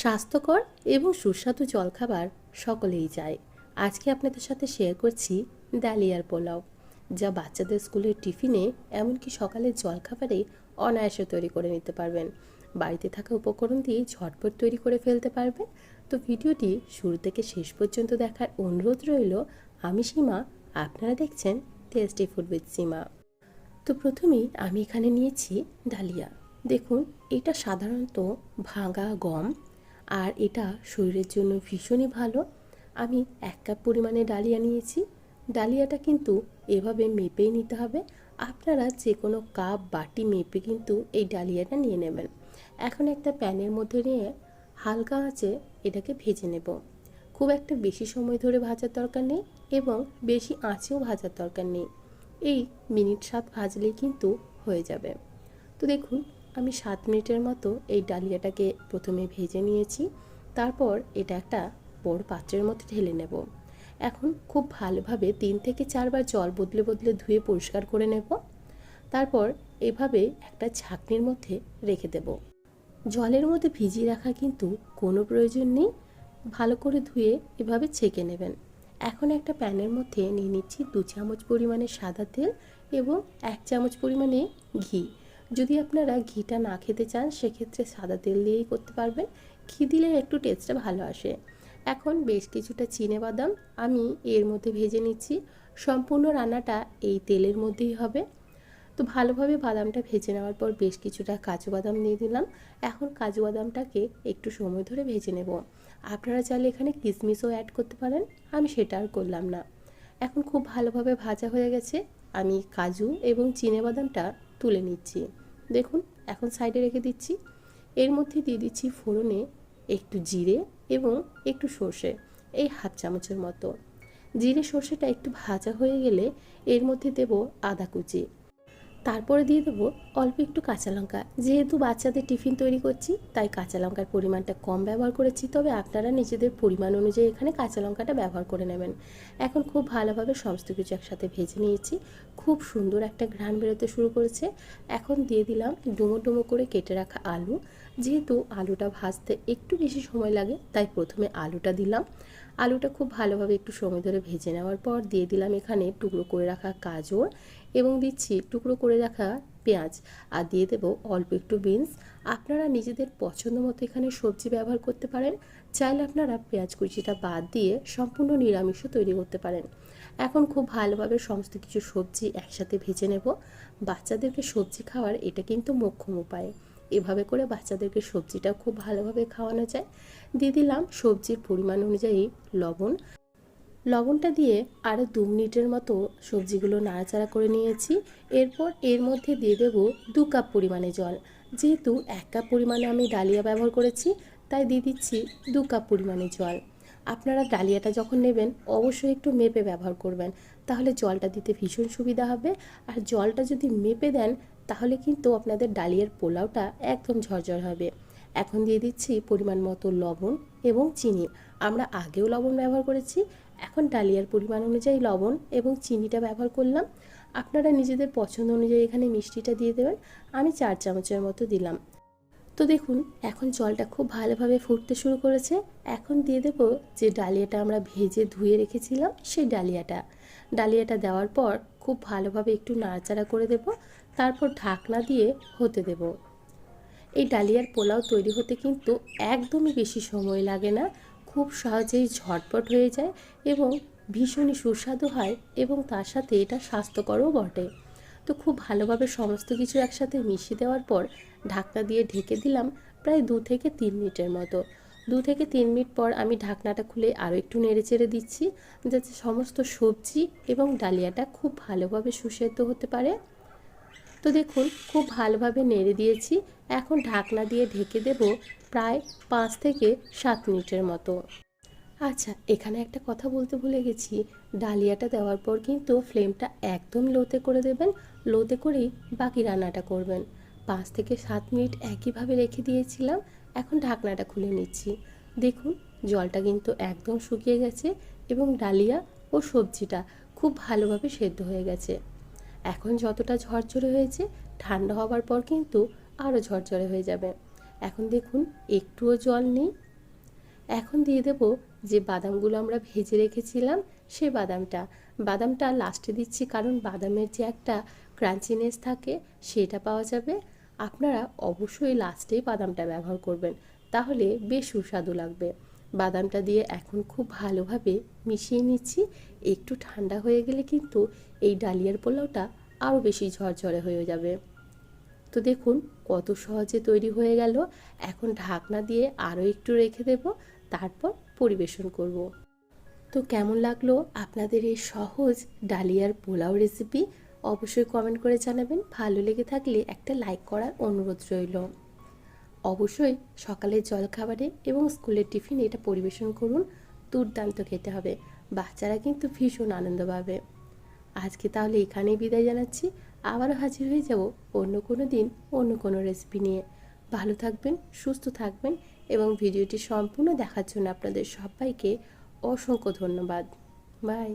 স্বাস্থ্যকর এবং সুস্বাদু জলখাবার সকলেই চায়। আজকে আপনাদের সাথে শেয়ার করছি ডালিয়ার পোলাও, যা বাচ্চাদের স্কুলের টিফিনে এমনকি সকালের জলখাবারে অনায়াসে তৈরি করে নিতে পারবেন। বাড়িতে থাকা উপকরণ দিয়ে ঝটপট তৈরি করে ফেলতে পারবেন। তো ভিডিওটি শুরু থেকে শেষ পর্যন্ত দেখার অনুরোধ রইল। আমি সীমা, আপনারা দেখছেন টেস্টি ফুড উইথ সীমা। তো প্রথমেই আমি এখানে নিয়েছি ডালিয়া। দেখুন, এটা সাধারণত ভাঙা গম, আর এটা শরীরের জন্য ভীষণই ভালো। আমি 1 কাপ পরিমাণে ডালিয়া নিয়েছি। ডালিয়াটা কিন্তু এভাবে মেপেই নিতে হবে। আপনারা যে কোনো কাপ বাটি মেপে কিন্তু এই ডালিয়াটা নিয়ে নেবেন। এখন একটা প্যানের মধ্যে নিয়ে হালকা আঁচে এটাকে ভেজে নেব। খুব একটা বেশি সময় ধরে ভাজার দরকার নেই এবং বেশি আঁচেও ভাজার দরকার নেই। এই মিনিট 7 ভাজলেই কিন্তু হয়ে যাবে। তো দেখুন, আমি 7 মিনিটের মতো এই ডালিয়াটাকে প্রথমে ভেজে নিয়েছি। তারপর এটা একটা বড় পাত্রের মধ্যে ঢেলে নেব। এখন খুব ভালোভাবে 3 থেকে 4 বার জল বদলে বদলে ধুয়ে পরিষ্কার করে নেব। তারপর এভাবে একটা ছাঁকনির মধ্যে রেখে দেব। জলের মধ্যে ভিজিয়ে রাখা কিন্তু কোনো প্রয়োজন নেই। ভালো করে ধুয়ে এভাবে ছেঁকে নেবেন। এখন একটা প্যানের মধ্যে নিয়ে নিচ্ছি 2 চামচ পরিমাণে সাদা তেল এবং 1 চামচ পরিমাণে ঘি। যদি আপনারা ঘিটা না খেতে চান সেক্ষেত্রে সাদা তেল দিয়েই করতে পারবেন। ঘি দিলে একটু টেস্টটা ভালো আসে। এখন বেশ কিছুটা চিনেবাদাম আমি এর মধ্যে ভেজে নিচ্ছি। সম্পূর্ণ রান্নাটা এই তেলের মধ্যেই হবে। তো ভালোভাবে বাদামটা ভেজে নেওয়ার পর বেশ কিছুটা কাজু বাদাম দিয়ে দিলাম। এখন কাজু বাদামটাকে একটু সময় ধরে ভেজে নেব। আপনারা চাইলে এখানে কিশমিশও অ্যাড করতে পারেন, আমি সেটা আর করলাম না। এখন খুব ভালোভাবে ভাজা হয়ে গেছে। আমি কাজু এবং চিনেবাদামটা তুলে নিচ্ছি। দেখুন, এখন সাইডে রেখে দিচ্ছি। এর মধ্যে দিয়ে দিচ্ছি ফোড়নে একটু জিরে এবং একটু সর্ষে, এই 1/2 চামচের মতো। জিরে সর্ষেটা একটু ভাজা হয়ে গেলে এর মধ্যে দেব আদা কুচি। তারপরে দিয়ে দেবো অল্প একটু কাঁচা লঙ্কা। যেহেতু বাচ্চাদের টিফিন তৈরি করছি তাই কাঁচা লঙ্কার পরিমাণটা কম ব্যবহার করেছি, তবে আপনারা নিজেদের পরিমাণ অনুযায়ী এখানে কাঁচা লঙ্কাটা ব্যবহার করে নেবেন। এখন খুব ভালোভাবে সমস্ত কিছু একসাথে ভেজে নিয়েছি। খুব সুন্দর একটা ঘ্রাণ বেরোতে শুরু করেছে। এখন দিয়ে দিলাম ডুমো ডুমো করে কেটে রাখা আলু। যেহেতু আলুটা ভাজতে একটু বেশি সময় লাগে তাই প্রথমে আলুটা দিলাম। আলুটা খুব ভালোভাবে একটু সময় ধরে ভেজে নেওয়ার পর দিয়ে দিলাম এখানে টুকরো করে রাখা গাজর এবং দিচ্ছি টুকরো করে রাখা পেঁয়াজ, আর দিয়ে দেবো অল্প একটু বিনস। আপনারা নিজেদের পছন্দ মতো এখানে সবজি ব্যবহার করতে পারেন। চাইলে আপনারা পেঁয়াজ কুচিটা বাদ দিয়ে সম্পূর্ণ নিরামিষও তৈরি করতে পারেন। এখন খুব ভালোভাবে সমস্ত কিছু সবজি একসাথে ভেজে নেব। বাচ্চাদেরকে সবজি খাওয়ার এটা কিন্তু মোক্ষম উপায়। এভাবে করে বাচ্চাদেরকে সবজিটা খুব ভালোভাবে খাওয়ানো যায়। দিয়ে দিলাম সবজির পরিমাণ অনুযায়ী লবণ। লবণটা দিয়ে আরও 2 মিনিটের মতো সবজিগুলো নাড়াচাড়া করে নিয়েছি। এরপর এর মধ্যে দিয়ে দেবো 2 কাপ পরিমাণে জল। যেহেতু 1 কাপ পরিমাণে আমি ডালিয়া ব্যবহার করেছি তাই দিয়ে দিচ্ছি 2 কাপ পরিমাণে জল। আপনারা ডালিয়াটা যখন নেবেন অবশ্যই একটু মেপে ব্যবহার করবেন, তাহলে জলটা দিতে ভীষণ সুবিধা হবে। আর জলটা যদি মেপে দেন তাহলে কিন্তু আপনাদের ডালিয়ার পোলাওটা একদম ঝরঝর হবে। এখন দিয়ে দিচ্ছি পরিমাণ মতো লবণ এবং চিনি। আমরা আগেও লবণ ব্যবহার করেছি, এখন ডালিয়ার পরিমাণ অনুযায়ী লবণ এবং চিনিটা ব্যবহার করলাম। আপনারা নিজেদের পছন্দ অনুযায়ী এখানে মিষ্টিটা দিয়ে দেবেন। আমি 4 চামচের মতো দিলাম। তো দেখুন, এখন জলটা খুব ভালোভাবে ফুটতে শুরু করেছে। এখন দিয়ে দেব যে ডালিয়াটা আমরা ভেজে ধুয়ে রেখেছিলাম সেই ডালিয়াটা দেওয়ার পর খুব ভালোভাবে একটু নাড়াচাড়া করে দেব। তারপর ঢাকনা দিয়ে হতে দেব। এই ডালিয়ার পোলাও তৈরি হতে কিন্তু একদমই বেশি সময় লাগে না। খুব সহজেই ঝটপট হয়ে যায় এবং ভীষণই সুস্বাদু হয় এবং তার সাথে এটা স্বাস্থ্যকরও বটে। তো খুব ভালোভাবে সমস্ত কিছু একসাথে মিশিয়ে দেওয়ার পর ঢাকনা দিয়ে ঢেকে দিলাম প্রায় 2 থেকে 3 মিনিটের মতো। 2 থেকে 3 মিনিট পর আমি ঢাকনাটা খুলে আরও একটু নেড়েচেড়ে দিচ্ছি, যাতে সমস্ত সবজি এবং ডালিয়াটা খুব ভালোভাবে সুসেদ্ধ হতে পারে। তো দেখুন, খুব ভালোভাবে নেড়ে দিয়েছি। এখন ঢাকনা দিয়ে ঢেকে দেব প্রায় 5 থেকে 7 মিনিটের মতো। আচ্ছা, এখানে একটা কথা বলতে ভুলে গেছি। ডালিয়াটা দেওয়ার পর কিন্তু ফ্লেমটা একদম লোতে করে দেবেন। লোতে করেই বাকি রান্নাটা করবেন। 5 থেকে 7 মিনিট একইভাবে রেখে দিয়েছিলাম। এখন ঢাকনাটা খুলে নিচ্ছি। দেখুন, জলটা কিন্তু একদম শুকিয়ে গেছে এবং ডালিয়া ও সবজিটা খুব ভালোভাবে সেদ্ধ হয়ে গেছে। এখন যতটা ঝরঝরে হয়েছে ঠান্ডা হওয়ার পর কিন্তু আরও ঝরঝরে হয়ে যাবে। এখন দেখুন, একটুও জল নেই এখন দিয়ে দেব যে বাদামগুলো আমরা ভেজে রেখেছিলাম সেই বাদামটা লাস্টে দিচ্ছি, কারণ বাদামের যে একটা ক্রাঞ্চিনেস থাকে সেটা পাওয়া যাবে। আপনারা অবশ্যই লাস্টেই বাদামটা ব্যবহার করবেন, তাহলে বেশ সুস্বাদু লাগবে। বাদামটা দিয়ে এখন খুব ভালোভাবে মিশিয়ে নিচ্ছি। একটু ঠান্ডা হয়ে গেলে কিন্তু এই ডালিয়ার পোলাওটা আরও বেশি ঝরঝরে হয়ে যাবে। তো দেখুন কত সহজে তৈরি হয়ে গেল। এখন ঢাকনা দিয়ে আরও একটু রেখে দেব, তারপর পরিবেশন করব। তো কেমন লাগলো আপনাদের এই সহজ ডালিয়ার পোলাও রেসিপি? অবশ্যই কমেন্ট করে জানাবেন। ভালো লেগে থাকলে একটা লাইক করার অনুরোধ রইল। অবশ্যই সকালের জলখাবারে এবং স্কুলের টিফিনে এটা পরিবেশন করুন। দুর্দান্ত খেতে হবে, বাচ্চারা কিন্তু ভীষণ আনন্দ পাবে। আজকে তাহলে এখানেই বিদায় জানাচ্ছি। আবারও হাজির হয়ে যাব অন্য কোনো দিন অন্য কোনো রেসিপি নিয়ে। ভালো থাকবেন, সুস্থ থাকবেন এবং ভিডিওটি সম্পূর্ণ দেখার জন্য আপনাদের সবাইকে অসংখ্য ধন্যবাদ। বাই।